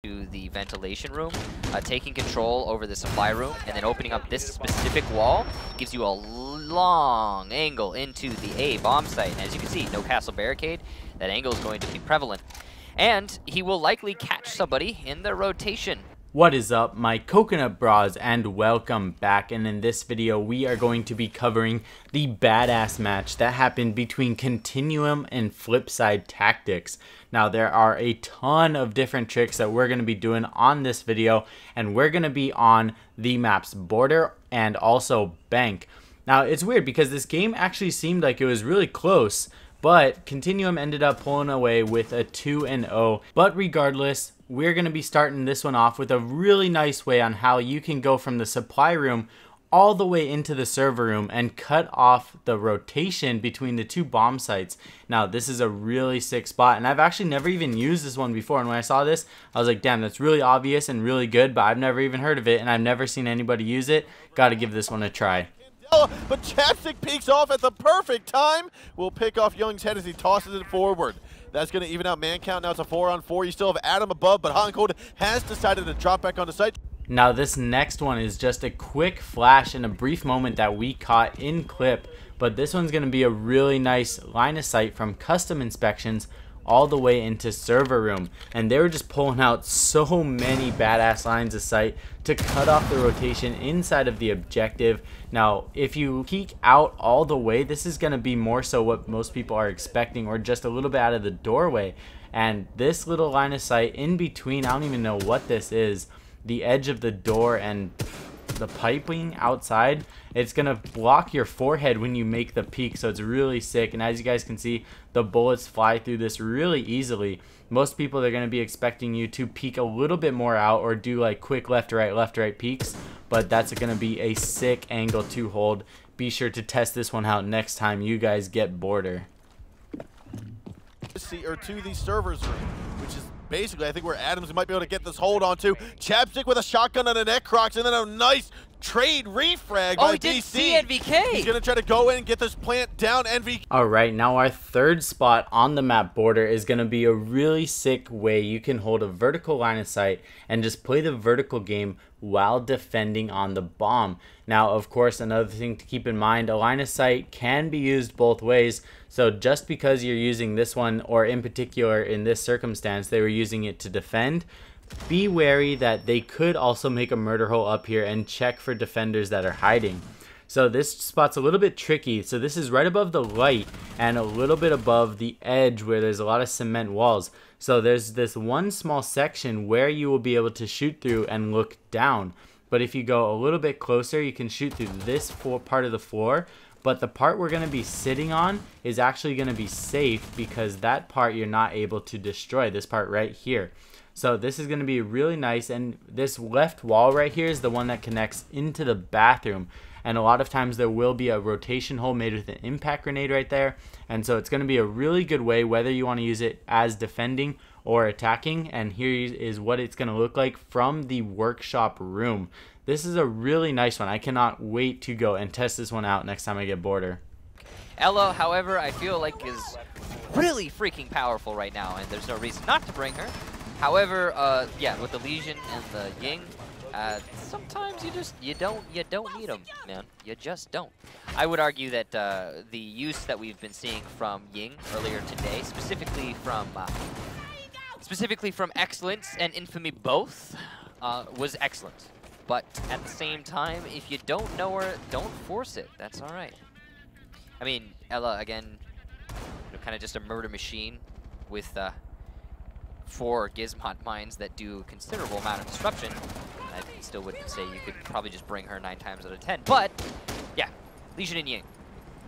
to the ventilation room, taking control over the supply room, and then opening up this specific wall gives you a long angle into the A bomb site. And as you can see, no castle barricade. That angle is going to be prevalent. And he will likely catch somebody in the rotation. What is up, my coconut bras, and welcome back. And in this video we are going to be covering the badass match that happened between Continuum and Flipside Tactics. Now there are a ton of different tricks that we're going to be doing on this video, and we're going to be on the maps Border and also Bank. Now it's weird because this game actually seemed like it was really close, but Continuum ended up pulling away with a 2-0. But regardless, we're going to be starting this one off with a really nice way on how you can go from the supply room all the way into the server room and cut off the rotation between the two bomb sites. Now this is a really sick spot, and I've actually never even used this one before, and when I saw this I was like, damn, that's really obvious and really good, but I've never even heard of it and I've never seen anybody use it. Gotta give this one a try. But Chapstick peeks off at the perfect time. Will pick off Young's head as he tosses it forward. That's going to even out man count. Now it's a 4-on-4. You still have Adam above, but Hot and Cold has decided to drop back onto site. Now this next one is just a quick flash and a brief moment that we caught in clip, but this one's going to be a really nice line of sight from custom inspections all the way into server room, and they were just pulling out so many badass lines of sight to cut off the rotation inside of the objective. Now if you peek out all the way, this is going to be more so what most people are expecting, or just a little bit out of the doorway, and this little line of sight in between, I don't even know what this is, the edge of the door and the piping outside, it's gonna block your forehead when you make the peek, so it's really sick. And as you guys can see, the bullets fly through this really easily. Most people, they're gonna be expecting you to peek a little bit more out or do like quick left to right peeks, but that's gonna be a sick angle to hold. Be sure to test this one out next time you guys get Border. Or to the servers room, which is basically, I think, where Adams might be able to get this hold on to. Chapstick with a shotgun and a Necrox, and then a nice trade refrag by he DC. did see NVK. He's going to try to go in and get this plant down. NVK. Alright, now our third spot on the map Border is going to be a really sick way you can hold a vertical line of sight and just play the vertical game while defending on the bomb. Now, of course, another thing to keep in mind, a line of sight can be used both ways. So just because you're using this one, or in particular in this circumstance, they were using it to defend, be wary that they could also make a murder hole up here and check for defenders that are hiding. So this spot's a little bit tricky. So this is right above the light and a little bit above the edge where there's a lot of cement walls. So there's this one small section where you will be able to shoot through and look down. But if you go a little bit closer, you can shoot through this part of the floor. But the part we're going to be sitting on is actually going to be safe, because that part you're not able to destroy, this part right here. So this is going to be really nice, and this left wall right here is the one that connects into the bathroom. And a lot of times there will be a rotation hole made with an impact grenade right there. And so it's going to be a really good way whether you want to use it as defending or attacking. And here is what it's going to look like from the workshop room. This is a really nice one. I cannot wait to go and test this one out next time I get Border. Ella, however, I feel like is really freaking powerful right now, and there's no reason not to bring her. However, yeah, with the Legion and the Ying, sometimes you don't need them, man. You just don't. I would argue that the use that we've been seeing from Ying earlier today, specifically from Excellence and Infamy both, was excellent. But at the same time, if you don't know her, don't force it. That's all right. I mean, Ella, again, kind of just a murder machine with 4 Gizmot mines that do a considerable amount of disruption. I still wouldn't say you could probably just bring her 9 times out of 10. But, yeah, Legion and Ying,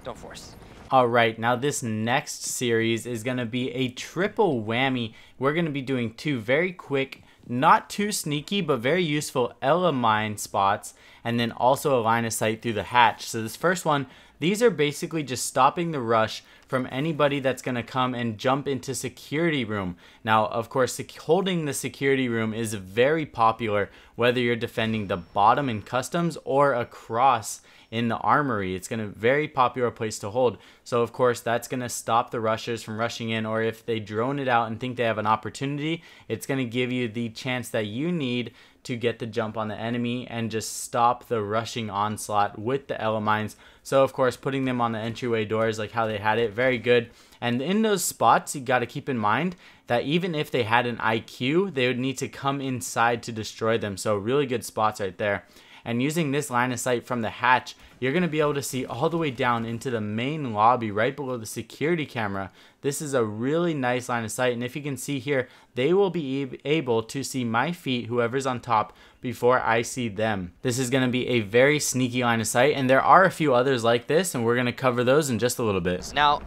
don't force. Alright, now this next series is going to be a triple whammy. We're going to be doing 2 very quick, not too sneaky, but very useful Ella mine spots, and then also a line of sight through the hatch. So this first one, These are basically just stopping the rush from anybody that's going to come and jump into security room. Now, of course, holding the security room is very popular, whether you're defending the bottom in customs or across in the armory. It's going to be a very popular place to hold. So of course that's going to stop the rushers from rushing in, or if they drone it out and think they have an opportunity, it's going to give you the chance that you need to get the jump on the enemy and just stop the rushing onslaught with the Elemines. So of course putting them on the entryway doors like how they had it, very good. And in those spots you got to keep in mind that even if they had an IQ, they would need to come inside to destroy them. So really good spots right there. And using this line of sight from the hatch, you're going to be able to see all the way down into the main lobby right below the security camera. This is a really nice line of sight, and if you can see here, they will be able to see my feet, whoever's on top, before I see them. This is going to be a very sneaky line of sight, and there are a few others like this, and we're going to cover those in just a little bit. Now,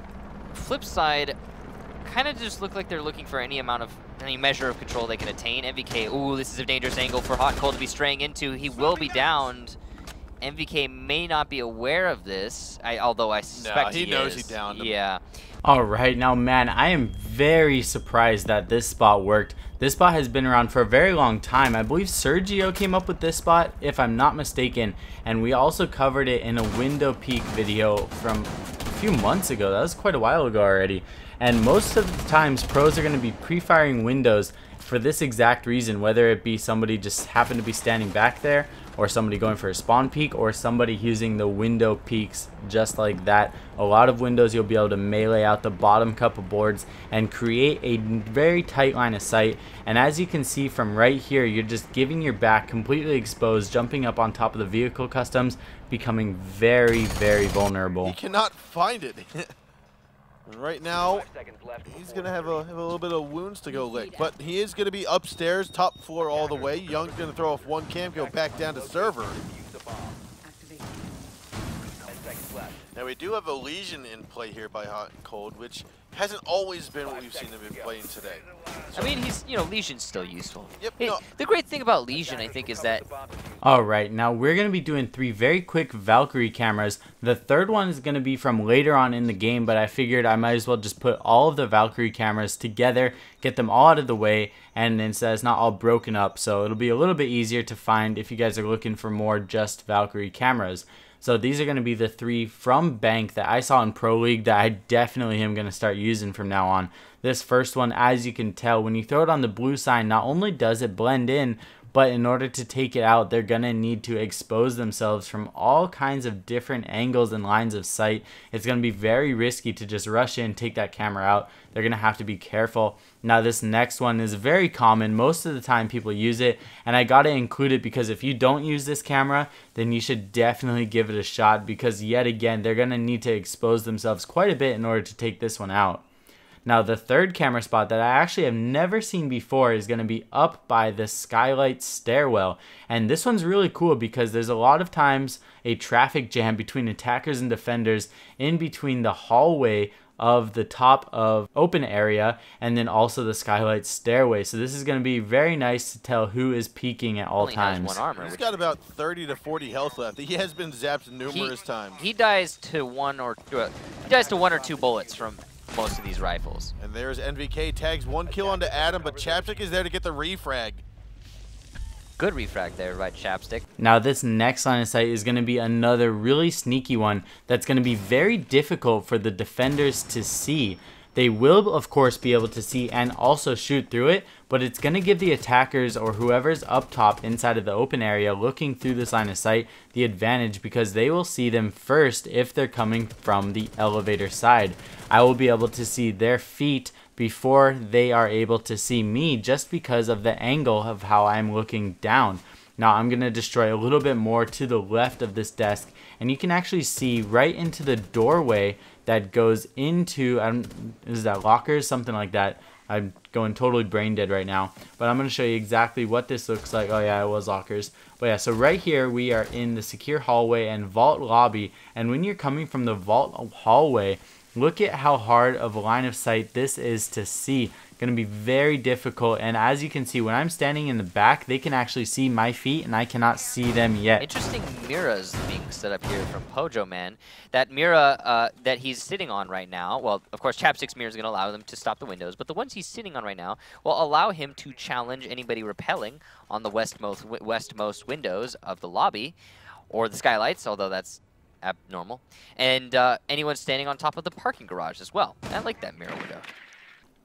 Flipside kind of just look like they're looking for any measure of control they can attain. MVK, ooh, this is a dangerous angle for Hot and Cold to be straying into. He will be downed. MVK may not be aware of this, although I suspect he knows is. he downed him. Yeah. All right, now man, I am very surprised that this spot worked. This spot has been around for a very long time. I believe Sergio came up with this spot, if I'm not mistaken, and we also covered it in a window peek video from a few months ago. That was quite a while ago already. And most of the times, pros are going to be pre-firing windows for this exact reason, whether it be somebody just happened to be standing back there, or somebody going for a spawn peek, or somebody using the window peeks just like that. A lot of windows you'll be able to melee out the bottom couple boards and create a very tight line of sight. And as you can see from right here, you're just giving your back completely exposed, jumping up on top of the vehicle customs, becoming very, very vulnerable. He cannot find it. Right now, he's going to have a little bit of wounds to go lick, but he is going to be upstairs, top floor all the way. Young's going to throw off one cam, go back down to server. Now we do have a Legion in play here by Hot and Cold, which hasn't always been what we've seen him in playing today. I mean, Legion's still useful. Yep. The great thing about Legion, I think, is that... Alright, now we're going to be doing 3 very quick Valkyrie cameras. The third one is going to be from later on in the game, but I figured I might as well just put all of the Valkyrie cameras together, get them all out of the way, and then so it's not all broken up. So it'll be a little bit easier to find if you guys are looking for more just Valkyrie cameras. So these are going to be the 3 from Bank that I saw in Pro League that I definitely am going to start using from now on. This first one, as you can tell, when you throw it on the blue sign, not only does it blend in, but in order to take it out, they're going to need to expose themselves from all kinds of different angles and lines of sight. It's going to be very risky to just rush in, take that camera out. They're going to have to be careful. Now this next one is very common. Most of the time people use it, and I got to include it because if you don't use this camera, then you should definitely give it a shot, because yet again, they're going to need to expose themselves quite a bit in order to take this one out. Now the third camera spot that I actually have never seen before is going to be up by the skylight stairwell, and this one's really cool because there's a lot of times a traffic jam between attackers and defenders in between the hallway of the top of open area and then also the skylight stairway. So this is going to be very nice to tell who is peeking at all times. One armor, he's got about 30 to 40 health left. He has been zapped numerous times. He dies to one or two bullets from most of these rifles. And there's NVK, tags 1 kill onto Adam, but Chapstick is there to get the refrag. Good refrag there by Chapstick. Now this next line of sight is going to be another really sneaky one that's going to be very difficult for the defenders to see. They will of course be able to see and also shoot through it, but it's going to give the attackers or whoever's up top inside of the open area looking through this line of sight the advantage, because they will see them first if they're coming from the elevator side. I will be able to see their feet before they are able to see me, just because of the angle of how I'm looking down. Now I'm going to destroy a little bit more to the left of this desk, and you can actually see right into the doorway that goes into, is that lockers? Something like that. I'm going totally brain dead right now, but I'm going to show you exactly what this looks like. Oh yeah, it was lockers. But yeah, so right here we are in the secure hallway and vault lobby, and when you're coming from the vault hallway, Look at how hard of a line of sight this is to see. Going to be very difficult, and as you can see, when I'm standing in the back, they can actually see my feet and I cannot see them yet. Interesting miras being set up here from Pojo Man. That mira that he's sitting on right now, well, of course Chapstick's mira is going to allow them to stop the windows, but the ones he's sitting on right now will allow him to challenge anybody rappelling on the westmost windows of the lobby or the skylights, although that's abnormal, and anyone standing on top of the parking garage as well. I like that mirror window.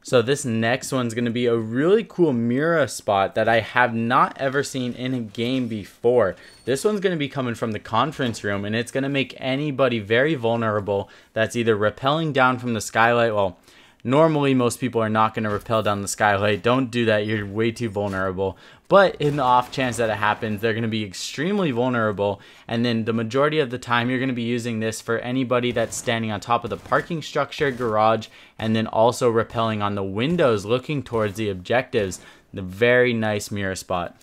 So this next one's going to be a really cool Mira spot that I have not ever seen in a game before. This one's going to be coming from the conference room, and it's going to make anybody very vulnerable that's either rappelling down from the skylight. Well, normally most people are not going to rappel down the skylight. Don't do that. You're way too vulnerable. But in the off chance that it happens, they're going to be extremely vulnerable. And then the majority of the time, you're going to be using this for anybody that's standing on top of the parking structure, garage, and then also rappelling on the windows looking towards the objectives. The very nice mirror spot.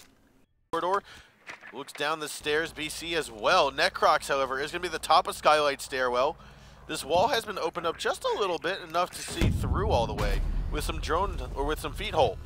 Corridor looks down the stairs, BC as well. Necrox, however, is going to be the top of Skylight stairwell. This wall has been opened up just a little bit, enough to see through all the way with some drone or with some feet hole.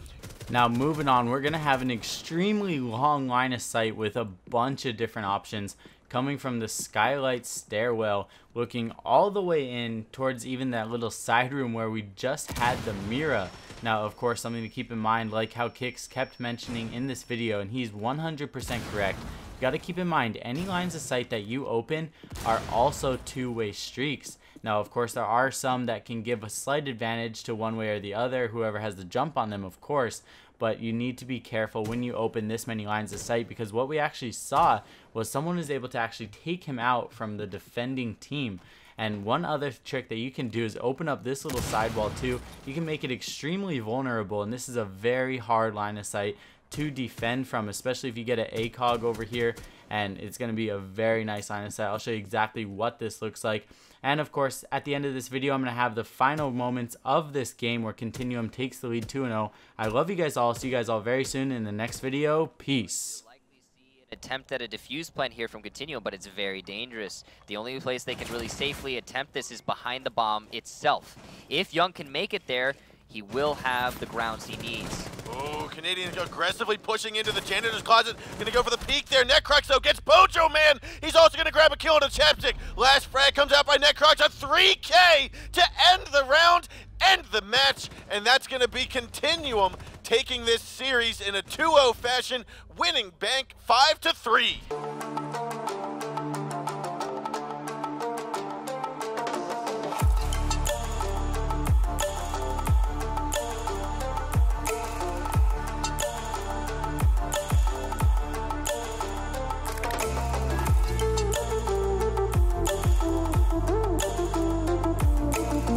Now moving on, we're going to have an extremely long line of sight with a bunch of different options coming from the skylight stairwell, looking all the way in towards even that little side room where we just had the Mira. Now, of course, something to keep in mind, like how Kix kept mentioning in this video, and he's 100% correct. You got to keep in mind, any lines of sight that you open are also two-way streaks. Now, of course, there are some that can give a slight advantage to one way or the other, whoever has the jump on them, of course. But you need to be careful when you open this many lines of sight, because what we actually saw was someone was able to actually take him out from the defending team. And one other trick that you can do is open up this little sidewall too. You can make it extremely vulnerable, and this is a very hard line of sight to defend from, especially if you get an ACOG over here, and it's going to be a very nice line of sight. I'll show you exactly what this looks like. And of course, at the end of this video, I'm going to have the final moments of this game where Continuum takes the lead 2-0. I love you guys all. See you guys all very soon in the next video. Peace. Attempt at a defuse plant here from Continuum, but it's very dangerous. The only place they can really safely attempt this is behind the bomb itself. If Young can make it there, he will have the grounds he needs. Oh, Canadian aggressively pushing into the janitor's closet. Gonna go for the peek there. Necrox, though, gets Pojo Man. He's also gonna grab a kill on a Chapstick. Last frag comes out by Necrox, a 3K to end the round, end the match, and that's gonna be Continuum taking this series in a 2-0 fashion, winning bank 5-3.